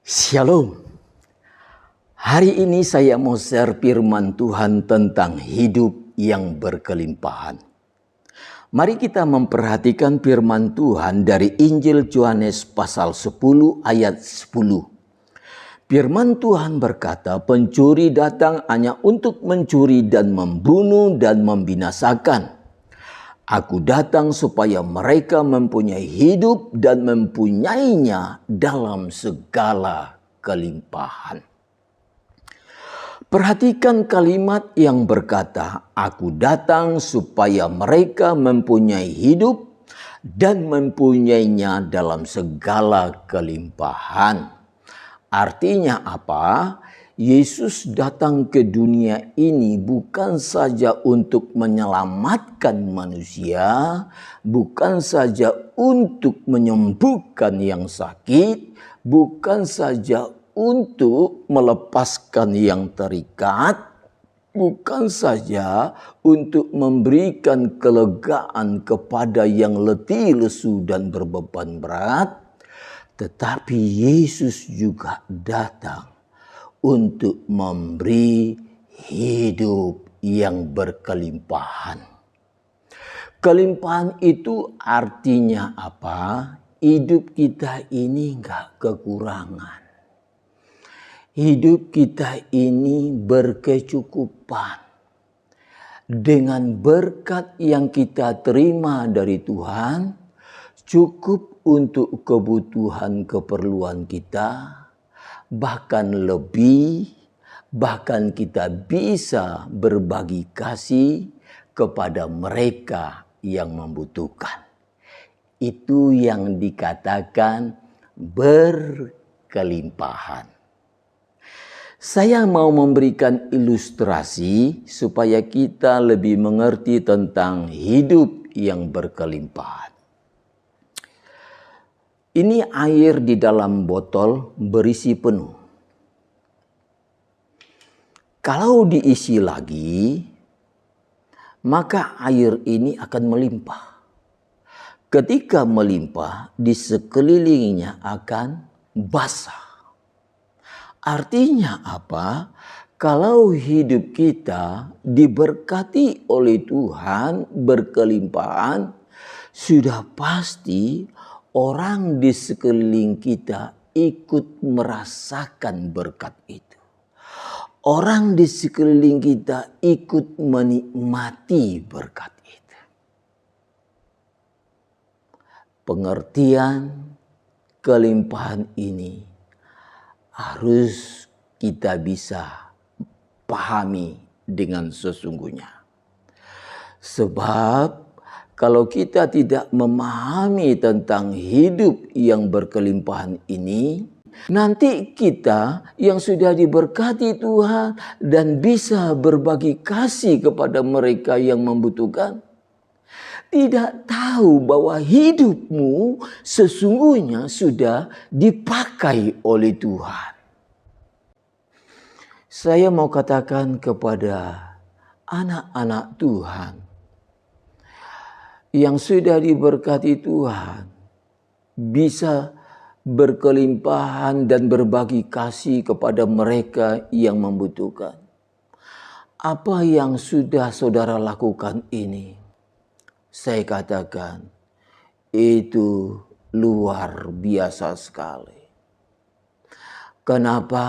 Shalom. Hari ini saya mau share firman Tuhan tentang hidup yang berkelimpahan. Mari kita memperhatikan firman Tuhan dari Injil Yohanes pasal 10 ayat 10. Firman Tuhan berkata, pencuri datang hanya untuk mencuri dan membunuh dan membinasakan. Aku datang supaya mereka mempunyai hidup dan mempunyainya dalam segala kelimpahan. Perhatikan kalimat yang berkata, aku datang supaya mereka mempunyai hidup dan mempunyainya dalam segala kelimpahan. Artinya apa? Yesus datang ke dunia ini bukan saja untuk menyelamatkan manusia, bukan saja untuk menyembuhkan yang sakit, bukan saja untuk melepaskan yang terikat, bukan saja untuk memberikan kelegaan kepada yang letih, lesu, dan berbeban berat, tetapi Yesus juga datang untuk memberi hidup yang berkelimpahan. Kelimpahan itu artinya apa? Hidup kita ini enggak kekurangan. Hidup kita ini berkecukupan. Dengan berkat yang kita terima dari Tuhan, cukup untuk kebutuhan keperluan kita, bahkan lebih, bahkan kita bisa berbagi kasih kepada mereka yang membutuhkan. Itu yang dikatakan berkelimpahan. Saya mau memberikan ilustrasi supaya kita lebih mengerti tentang hidup yang berkelimpahan. Ini air di dalam botol berisi penuh. Kalau diisi lagi, maka air ini akan melimpah. Ketika melimpah, di sekelilingnya akan basah. Artinya apa? Kalau hidup kita diberkati oleh Tuhan berkelimpahan, sudah pasti orang di sekeliling kita ikut merasakan berkat itu. Orang di sekeliling kita ikut menikmati berkat itu. Pengertian kelimpahan ini harus kita bisa pahami dengan sesungguhnya. Sebab kalau kita tidak memahami tentang hidup yang berkelimpahan ini, nanti kita yang sudah diberkati Tuhan dan bisa berbagi kasih kepada mereka yang membutuhkan, tidak tahu bahwa hidupmu sesungguhnya sudah dipakai oleh Tuhan. Saya mau katakan kepada anak-anak Tuhan yang sudah diberkati Tuhan, bisa berkelimpahan dan berbagi kasih kepada mereka yang membutuhkan. Apa yang sudah saudara lakukan ini, saya katakan itu luar biasa sekali. Kenapa?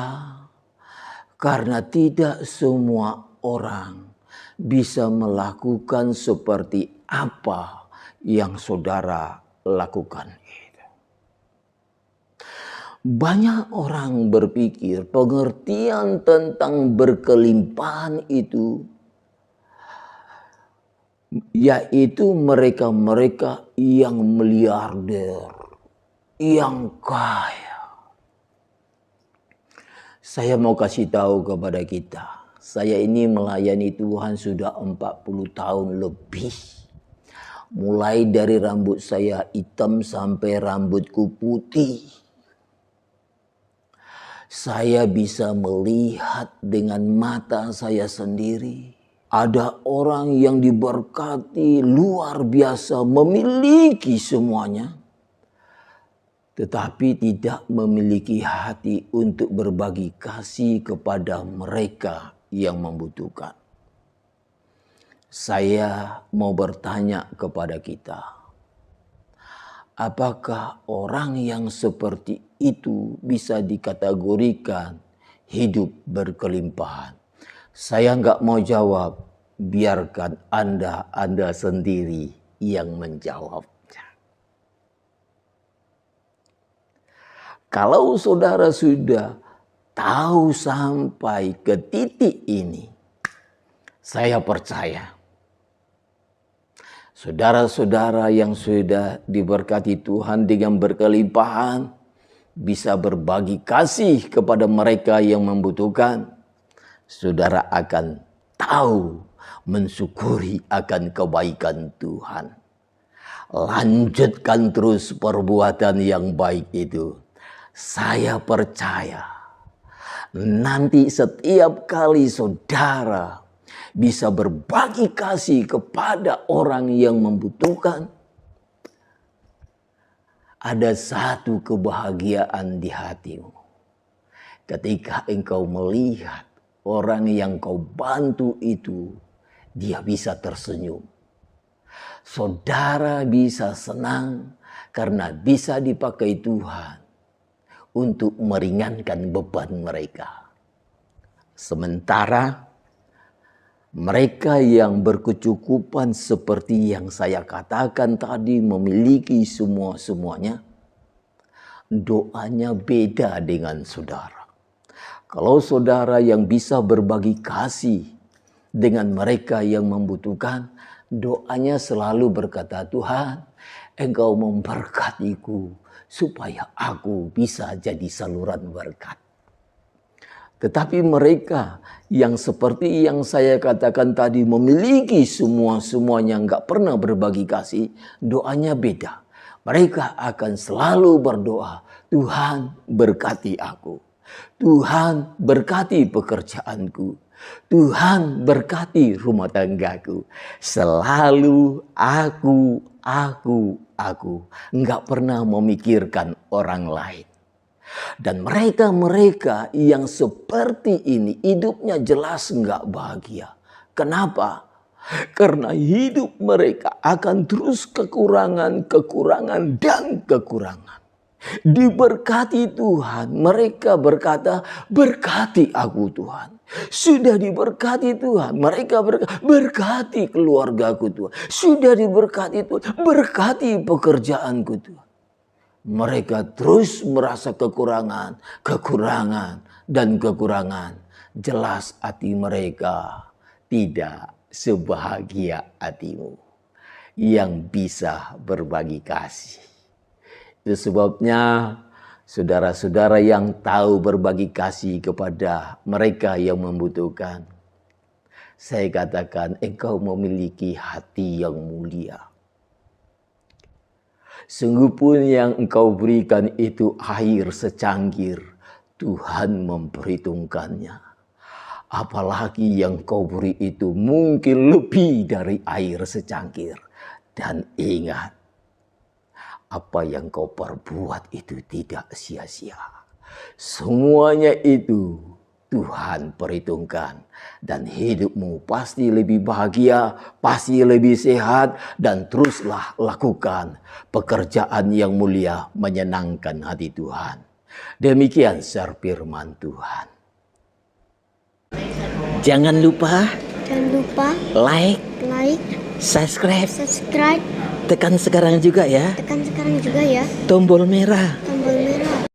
Karena tidak semua orang bisa melakukan seperti apa yang saudara lakukan itu. Banyak orang berpikir pengertian tentang berkelimpahan itu yaitu mereka-mereka yang miliarder, yang kaya. Saya mau kasih tahu kepada kita, saya ini melayani Tuhan sudah 40 tahun lebih. Mulai dari rambut saya hitam sampai rambutku putih. Saya bisa melihat dengan mata saya sendiri. Ada orang yang diberkati luar biasa, memiliki semuanya. tetapi tidak memiliki hati untuk berbagi kasih kepada mereka yang membutuhkan. Saya mau bertanya kepada kita, apakah orang yang seperti itu bisa dikategorikan hidup berkelimpahan? Saya nggak mau jawab, biarkan Anda sendiri yang menjawab. Kalau saudara sudah tahu sampai ke titik ini, saya percaya saudara-saudara yang sudah diberkati Tuhan dengan berkelimpahan bisa berbagi kasih kepada mereka yang membutuhkan. Saudara akan tahu mensyukuri akan kebaikan Tuhan. Lanjutkan terus perbuatan yang baik itu. Saya percaya nanti setiap kali saudara bisa berbagi kasih kepada orang yang membutuhkan, ada satu kebahagiaan di hatimu. Ketika engkau melihat orang yang kau bantu itu, dia bisa tersenyum. Saudara bisa senang karena bisa dipakai Tuhan untuk meringankan beban mereka. Sementara mereka yang berkecukupan seperti yang saya katakan tadi, memiliki semuanya, doanya beda dengan saudara. Kalau saudara yang bisa berbagi kasih dengan mereka yang membutuhkan, doanya selalu berkata, Tuhan, Engkau memberkatiku supaya aku bisa jadi saluran berkat. Tetapi mereka yang seperti yang saya katakan tadi, memiliki semuanya, nggak pernah berbagi kasih, doanya beda. Mereka akan selalu berdoa, Tuhan berkati aku. Tuhan berkati pekerjaanku. Tuhan berkati rumah tanggaku. Selalu aku. Nggak pernah memikirkan orang lain. Dan mereka yang seperti ini hidupnya jelas nggak bahagia. Kenapa? Karena hidup mereka akan terus kekurangan dan kekurangan. Diberkati Tuhan, mereka berkata, berkati aku Tuhan. Sudah diberkati Tuhan, mereka berkata, berkati keluargaku Tuhan. Sudah diberkati Tuhan, berkati pekerjaanku Tuhan. Mereka terus merasa kekurangan dan kekurangan. Jelas hati mereka tidak sebahagia hatimu yang bisa berbagi kasih. Itu sebabnya saudara-saudara yang tahu berbagi kasih kepada mereka yang membutuhkan, saya katakan engkau memiliki hati yang mulia. Sungguh pun yang engkau berikan itu air secangkir, Tuhan memperhitungkannya. Apalagi yang kau beri itu mungkin lebih dari air secangkir. Dan ingat, apa yang kau perbuat itu tidak sia-sia. Semuanya itu Tuhan perhitungkan. Dan hidupmu pasti lebih bahagia, pasti lebih sehat. Dan teruslah lakukan pekerjaan yang mulia menyenangkan hati Tuhan. Demikian share firman Tuhan. Jangan lupa like, subscribe. Tekan sekarang juga ya. Tombol merah.